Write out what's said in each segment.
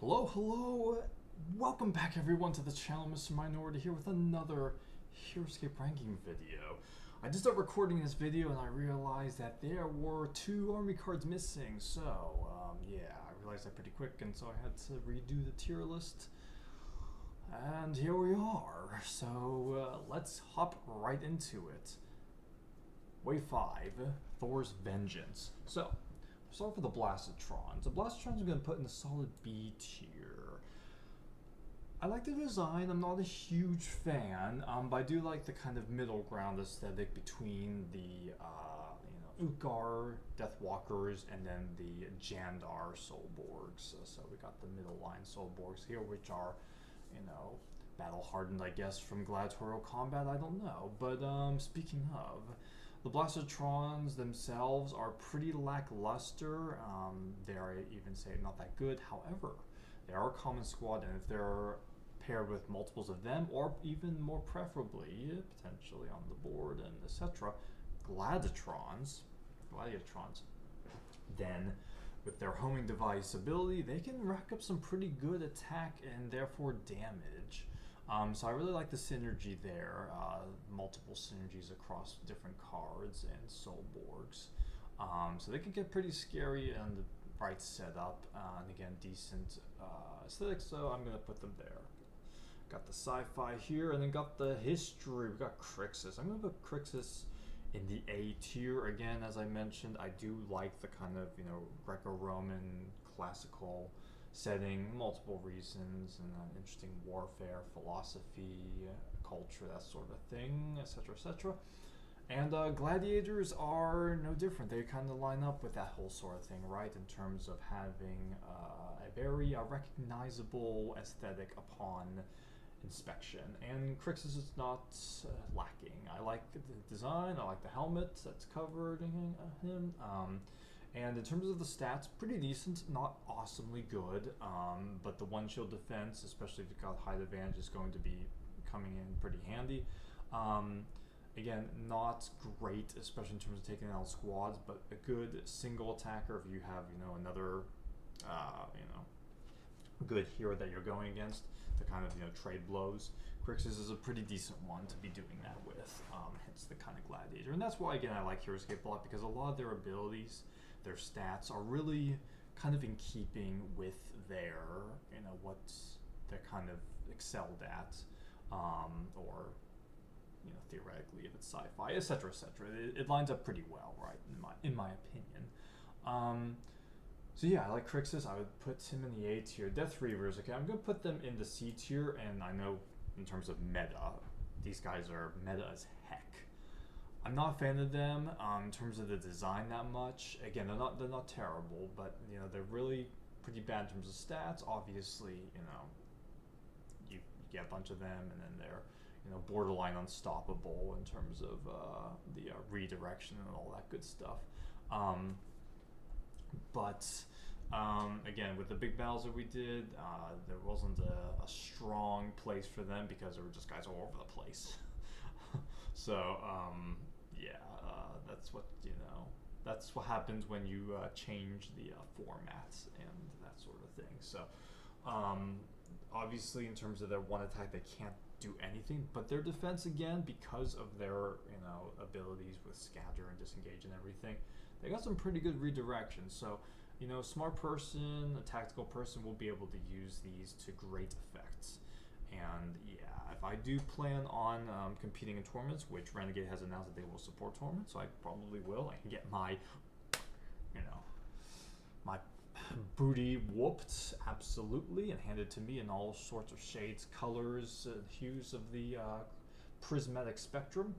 Hello, hello! Welcome back everyone to the channel. Mr. Minority here with another Heroscape ranking video. I just started recording this video and I realized that there were 2 army cards missing. So, yeah, I realized that pretty quick and so I had to redo the tier list. And here we are. So, let's hop right into it. Wave 5, Thor's Vengeance. So, we'll start with the Blastotrons. The Blastotrons are going to put in a solid B tier. I like the design. I'm not a huge fan, but I do like the kind of middle ground aesthetic between the Utgar Deathwalkers and then the Jandar Soulborgs. So we got the middle line Soulborgs here, which are, battle hardened, I guess, from gladiatorial combat. I don't know, but speaking of. The Blastotrons themselves are pretty lackluster. Dare I even say not that good. However, they are a common squad, and if they're paired with multiples of them, or even more preferably, potentially on the board and etc., Gladiatrons, then with their homing device ability, they can rack up some pretty good attack and therefore damage. So I really like the synergy there, multiple synergies across different cards and Soulborgs. So they can get pretty scary and the right setup, and again, decent aesthetics, so I'm going to put them there. Got the sci-fi here, and then got the history. We got Crixus. I'm going to put Crixus in the A tier. Again, as I mentioned, I do like the kind of, Greco-Roman classical setting, multiple reasons, and interesting warfare, philosophy, culture, that sort of thing, etc., etc. And gladiators are no different. They kind of line up with that whole sort of thing, right? In terms of having a very recognizable aesthetic upon inspection. And Crixus is not lacking. I like the design. I like the helmet that's covered him. And in terms of the stats, pretty decent, not awesomely good, but the one shield defense, especially if you've got height advantage, is going to be coming in pretty handy. Again, not great, especially in terms of taking out squads, but a good single attacker if you have, another, good hero that you're going against to kind of, trade blows. Crixus is a pretty decent one to be doing that with, hence the kind of gladiator. And that's why, again, I like Heroscape a lot, because a lot of their abilities, their stats are really kind of in keeping with their, what they're kind of excelled at, or, theoretically, if it's sci-fi, etc., etc. It lines up pretty well, right, in my opinion. So yeah, I like Crixus. I would put him in the A tier. Death Reavers, okay, I'm going to put them in the C tier, and I know in terms of meta, these guys are meta as heck. I'm not a fan of them in terms of the design that much. Again, they're not terrible, but they're really pretty bad in terms of stats. Obviously, you get a bunch of them, and then they're borderline unstoppable in terms of the redirection and all that good stuff. But again, with the big battles that we did, there wasn't a strong place for them because there were just guys all over the place. So yeah, that's what happens when you change the formats and that sort of thing. So obviously, in terms of their one attack, they can't do anything, but their defense, again, because of their abilities with scatter and disengage and everything, they got some pretty good redirection. So a smart person, a tactical person will be able to use these to great effects. And yeah, if I do plan on competing in tournaments, which Renegade has announced that they will support tournaments, so I probably will. I can get my, my booty whooped, absolutely, and handed to me in all sorts of shades, colors, hues of the prismatic spectrum.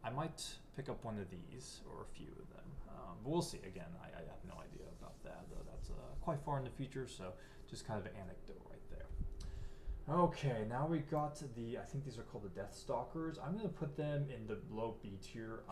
I might pick up one of these, or a few of them. But we'll see. Again, I have no idea about that. That's quite far in the future, so just kind of an anecdote right there. Okay, now we got I think these are called the Death Stalkers. I'm going to put them in the low B tier.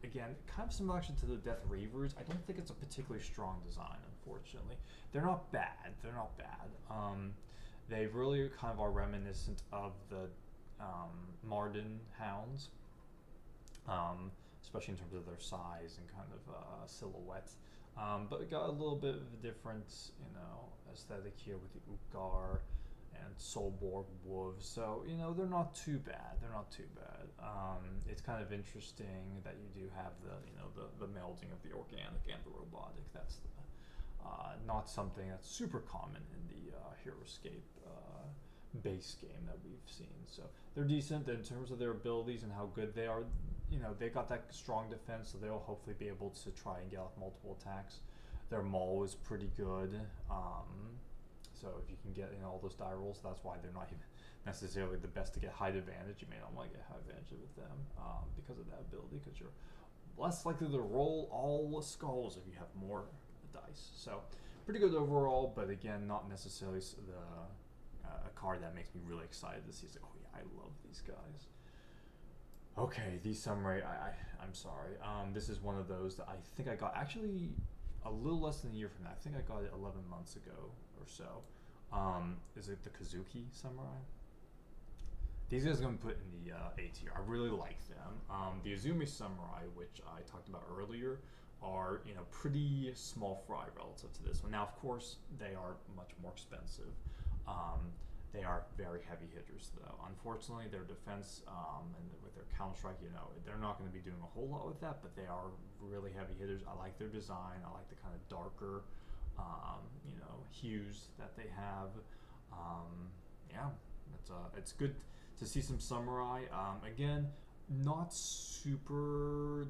Again, kind of similar to the Death Reavers. I don't think it's a particularly strong design, unfortunately. They're not bad. They're not bad. They really kind of are reminiscent of the Marden Hounds, especially in terms of their size and kind of silhouette. But it got a little bit of a different, aesthetic here with the Ugar and Solborg wolves. So, they're not too bad. They're not too bad. It's kind of interesting that you do have the melding of the organic and the robotic. That's not something that's super common in the Heroscape base game that we've seen. So they're decent in terms of their abilities and how good they are. They got that strong defense, so they'll hopefully be able to try and get off multiple attacks. Their maul is pretty good. So if you can get all those die rolls, that's why they're not even necessarily the best to get height advantage. You may not want to get height advantage with them because of that ability, because you're less likely to roll all the skulls if you have more dice. So pretty good overall, but again, not necessarily a card that makes me really excited to see. It's like, oh yeah, I love these guys. Okay, these samurai, I'm sorry. This is one of those that I think I got actually a little less than a year from now. I think I got it 11 months ago or so. Is it the Kazuki samurai? These guys are going to put in the A tier. I really like them. The Izumi samurai, which I talked about earlier, are pretty small fry relative to this one. Now, of course, they are much more expensive. They are very heavy hitters, though. Unfortunately, their defense and with their counter strike, they're not going to be doing a whole lot with that, but they are really heavy hitters. I like their design. I like the kind of darker, hues that they have. Yeah, it's good to see some samurai. Again, not super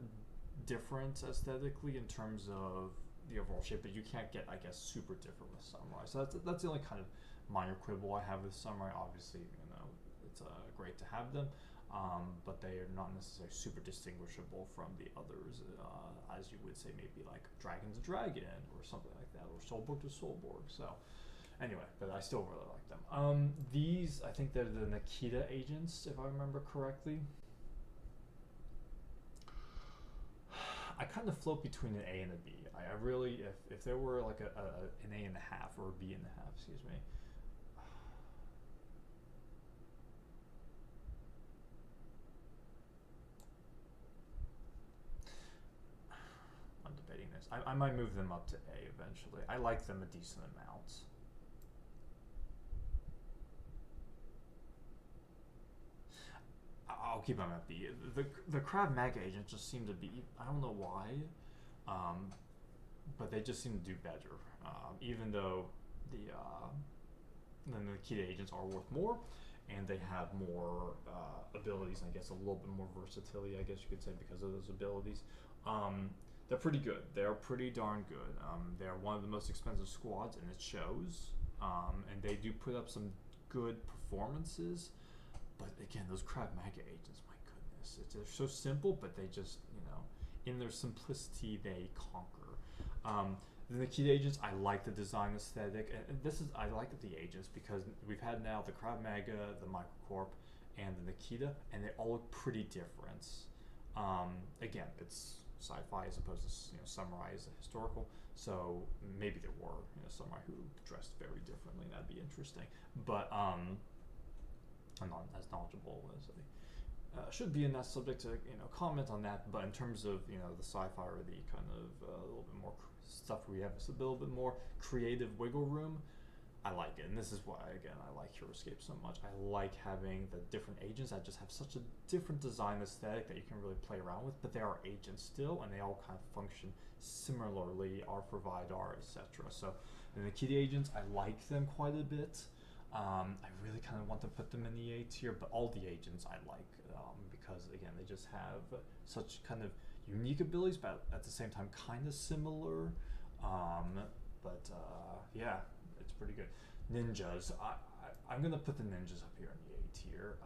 different aesthetically in terms of the overall shape, but you can't get, I guess, super different with samurai. So that's the only kind of minor quibble I have with samurai. Obviously, it's great to have them, but they are not necessarily super distinguishable from the others, as you would say, maybe like Dragon to Dragon or something like that, or Soulborg to Soulborg. So anyway, but I still really like them. These, I think they're the Nikita agents, if I remember correctly. I kind of float between an A and a B. I really, if there were like an A and a half or a B and a half, excuse me. I'm debating this. I might move them up to A eventually. I like them a decent amount. I'll keep them at B. The Krav Maga agents just seem to be, I don't know why, but they just seem to do better. Even though the Nikita agents are worth more, and they have more abilities, and I guess a little bit more versatility, I guess you could say, because of those abilities. They're pretty good. They're pretty darn good. They're one of the most expensive squads, and it shows. And they do put up some good performances. But again, those Krav Maga agents, my goodness, they're so simple, but they just, in their simplicity, they conquer. The Nikita agents, I like the design aesthetic, and I like the agents because we've had now the Krav Maga, the Microcorp, and the Nikita, and they all look pretty different. Again, it's sci-fi as opposed to samurai is historical, so maybe there were samurai who dressed very differently. That'd be interesting, but I'm not as knowledgeable as I should be in that subject to comment on that. But in terms of the sci-fi or the kind of a little bit more stuff where you have a little bit more creative wiggle room, I like it. And this is why, again, I like Heroscape so much. I like having the different agents that just have such a different design aesthetic that you can really play around with, but they are agents still, and they all kind of function similarly, R for Vidar, etc. So the Nikita agents, I like them quite a bit. I really kind of want to put them in the A tier, but all the agents I like because, again, they just have such kind of unique abilities, but at the same time kind of similar. Yeah, it's pretty good. Ninjas, I'm going to put the ninjas up here in the A tier.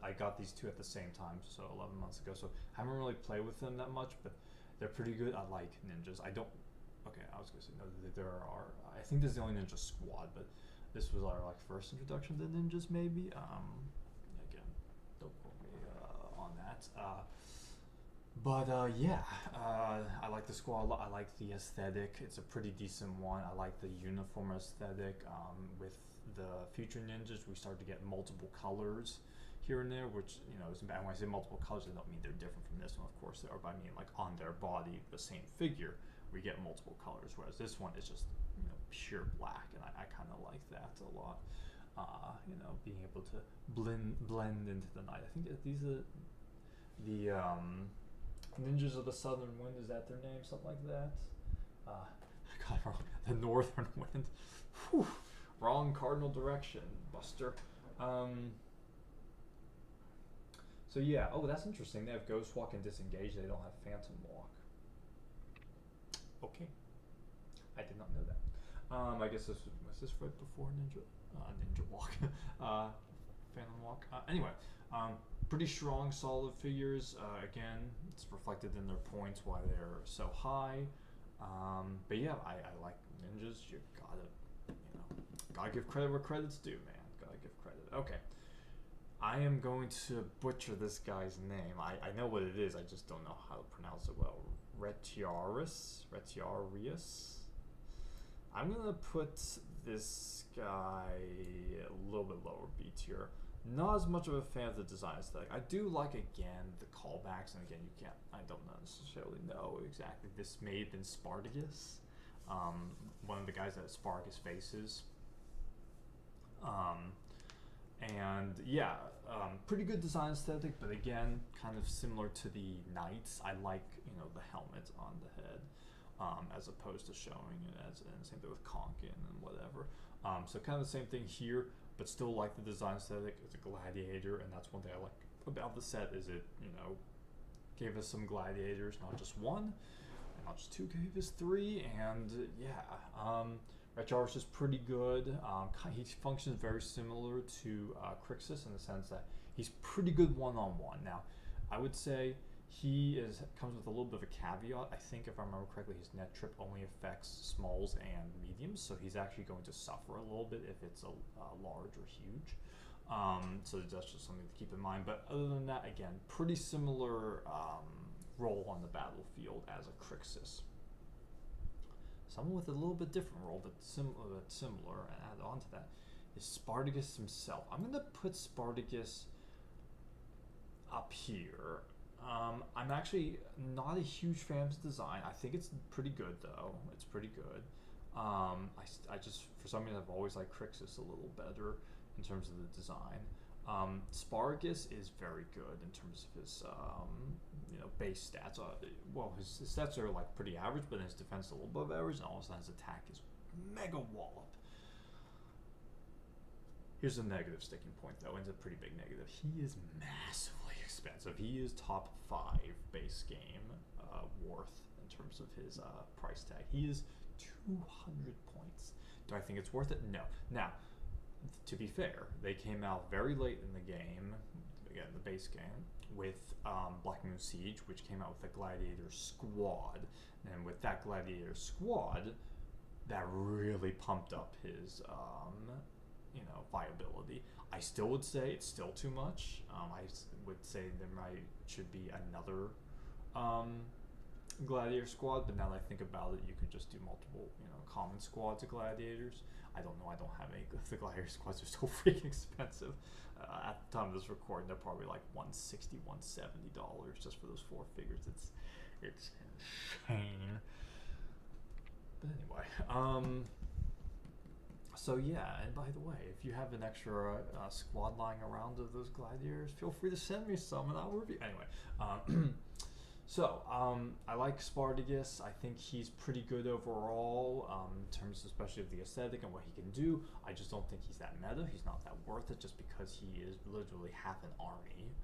I got these two at the same time, so 11 months ago, so I haven't really played with them that much, but they're pretty good. I like ninjas. I was going to say, no, there are, I think this is the only ninja squad, but this was our first introduction to ninjas, maybe. Again, don't quote me on that. I like the squad. I like the aesthetic. It's a pretty decent one. I like the uniform aesthetic. With the future ninjas, we start to get multiple colors here and there, which isn't bad. When I say multiple colors, I don't mean they're different from this one, of course, or I mean like on their body, the same figure, we get multiple colors. Whereas this one is just pure black, and I kind of like that a lot. Being able to blend into the night. I think that these are the Ninjas of the Southern Wind. Is that their name? Something like that. I got it wrong. The Northern Wind. Whew. Wrong cardinal direction, Buster. So yeah, that's interesting. They have Ghost Walk and Disengage. They don't have Phantom Walk. Okay, I did not know that. I guess was this right before Ninja Walk, Phantom Walk. Anyway, pretty strong, solid figures. Again, it's reflected in their points why they're so high. But yeah, I like ninjas. You gotta give credit where credit's due, man. Gotta give credit. Okay. I am going to butcher this guy's name. I know what it is, I just don't know how to pronounce it well. Retiarius? I'm gonna put this guy a little bit lower B tier. Not as much of a fan of the design aesthetic. I do like, again, the callbacks, and again, I don't necessarily know exactly. This may have been Spartacus, one of the guys that Spartacus faces. And yeah, pretty good design aesthetic, but again, kind of similar to the Knights. I like, the helmet on the head, as opposed to showing it and same thing with Conkin and whatever. So kind of the same thing here, but still like the design aesthetic. It's a gladiator, and that's one thing I like about the set is it, gave us some gladiators, not just one, and not just two, gave us three, and yeah, Recharis is pretty good. He functions very similar to Crixus in the sense that he's pretty good one-on-one. Now, I would say he comes with a little bit of a caveat. I think, if I remember correctly, his net trip only affects smalls and mediums, so he's actually going to suffer a little bit if it's a large or huge. So that's just something to keep in mind. But other than that, again, pretty similar role on the battlefield as a Crixus. Someone with a little bit different role, but similar, and add on to that, is Spartacus himself. I'm going to put Spartacus up here. I'm actually not a huge fan of his design. I think it's pretty good, though. It's pretty good. I just, for some reason, I've always liked Crixus a little better in terms of the design. Spartacus is very good in terms of his base stats. Well, his stats are like pretty average, but his defense is a little above average, and also his attack is mega wallop. Here's a negative sticking point, though, and it's a pretty big negative. He is massively expensive. He is top 5 base game worth in terms of his price tag. He is 200 points. Do I think it's worth it? No. Now, to be fair, they came out very late in the game, again, the base game, with Black Moon Siege, which came out with a Gladiator Squad. And with that Gladiator Squad, that really pumped up his, viability. I still would say it's still too much. I would say there should be another Gladiator Squad, but now that I think about it, you could just do multiple, common squads of Gladiators. I don't know. I don't have any. The Gladiator squads are so freaking expensive. At the time of this recording, they're probably like $160, $170 just for those 4 figures. It's insane. But anyway, so yeah. And by the way, if you have an extra squad lying around of those Gladiators, feel free to send me some, and I'll review. Anyway. So, I like Spartacus. I think he's pretty good overall in terms especially of the aesthetic and what he can do. I just don't think he's that meta. He's not that worth it just because he is literally half an army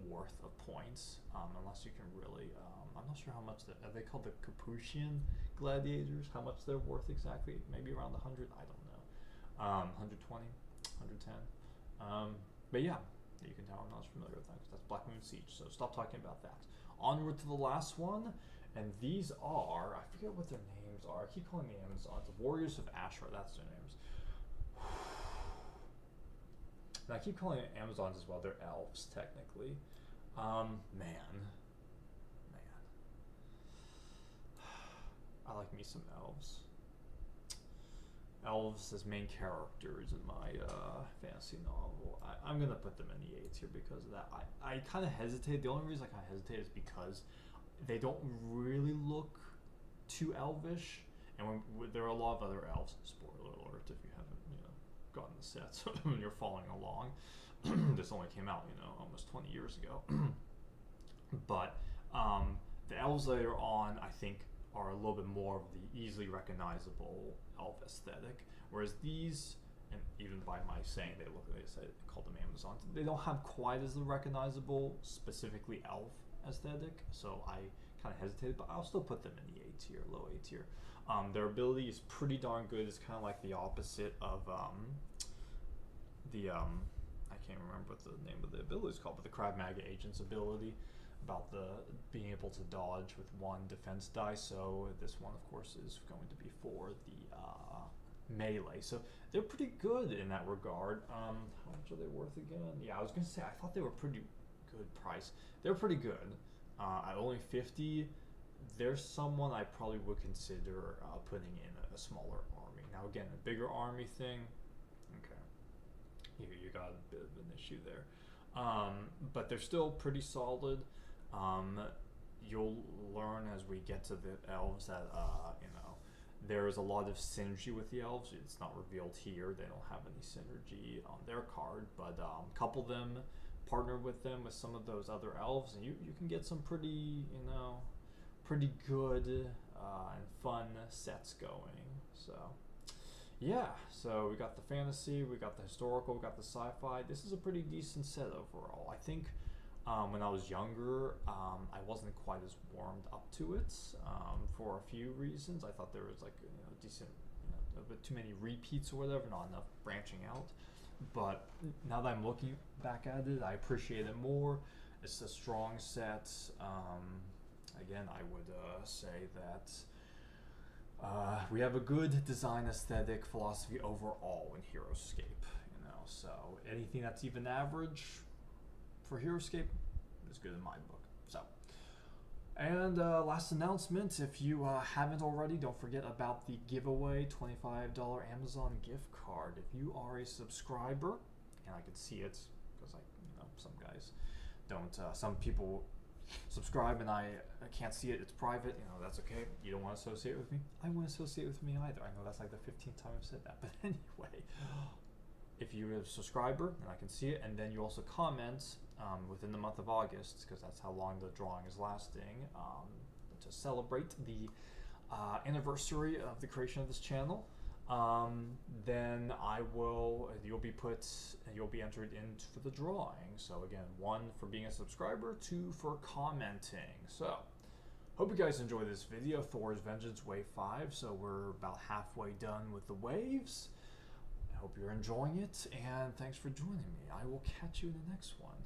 worth of points. Unless you can really, I'm not sure how much, are they called the Capuchin Gladiators? How much they're worth exactly? Maybe around 100? I don't know. 120? 110? But yeah, you can tell I'm not familiar with that because that's Black Moon Siege, so stop talking about that. Onward to the last one, and these are, I forget what their names are. I keep calling the Amazons, the Warriors of Ashra, that's their names. And I keep calling it Amazons as well, they're elves, technically. Man. I like me some elves. elves as main characters in my fantasy novel, I'm gonna put them in the A tier because of that. I kind of hesitate. The only reason I kind of hesitate is because they don't really look too elvish, and there are a lot of other elves. Spoiler alert if you haven't gotten the sets when you're following along. This only came out almost 20 years ago. But the elves later on, I think, are a little bit more of the easily recognizable elf aesthetic, whereas these, and even by my saying they look, like I said, called them Amazons, they don't have quite as the recognizable, specifically elf aesthetic, so I kind of hesitated, but I'll still put them in the A tier, low A tier. Their ability is pretty darn good. It's kind of like the opposite of I can't remember what the name of the ability is called, but the Krav Maga agent's ability, about the being able to dodge with one defense die. So this one, of course, is going to be for the melee. So they're pretty good in that regard. How much are they worth again? Yeah, I was gonna say I thought they were pretty good price. They're pretty good. At only 50, there's someone I probably would consider putting in a smaller army. Now again, a bigger army thing, okay, you got a bit of an issue there. But they're still pretty solid. You'll learn as we get to the elves that there is a lot of synergy with the elves. It's not revealed here. They don't have any synergy on their card, but couple them, partner with them with some of those other elves, and you can get some pretty pretty good and fun sets going. So yeah, so we got the fantasy, we got the historical, we got the sci-fi. This is a pretty decent set overall. I think when I was younger, I wasn't quite as warmed up to it for a few reasons. I thought there was like decent, a bit too many repeats or whatever, not enough branching out. But now that I'm looking back at it, I appreciate it more. It's a strong set. Again, I would say that we have a good design aesthetic philosophy overall in Heroscape. So anything that's even average for Heroscape is good in my book. So, and last announcement, if you haven't already, don't forget about the giveaway $25 Amazon gift card. If you are a subscriber, and I can see it because some guys don't, some people subscribe and I can't see it, it's private, that's okay. You don't want to associate with me, I won't associate with me either. I know that's like the 15th time I've said that, but anyway, if you're a subscriber and I can see it, and then you also comment within the month of August, because that's how long the drawing is lasting, to celebrate the anniversary of the creation of this channel, then you'll be entered in for the drawing. So again, 1 for being a subscriber, 2 for commenting. So hope you guys enjoy this video, Thor's Vengeance Wave 5. So we're about halfway done with the waves. I hope you're enjoying it, and thanks for joining me. I will catch you in the next one.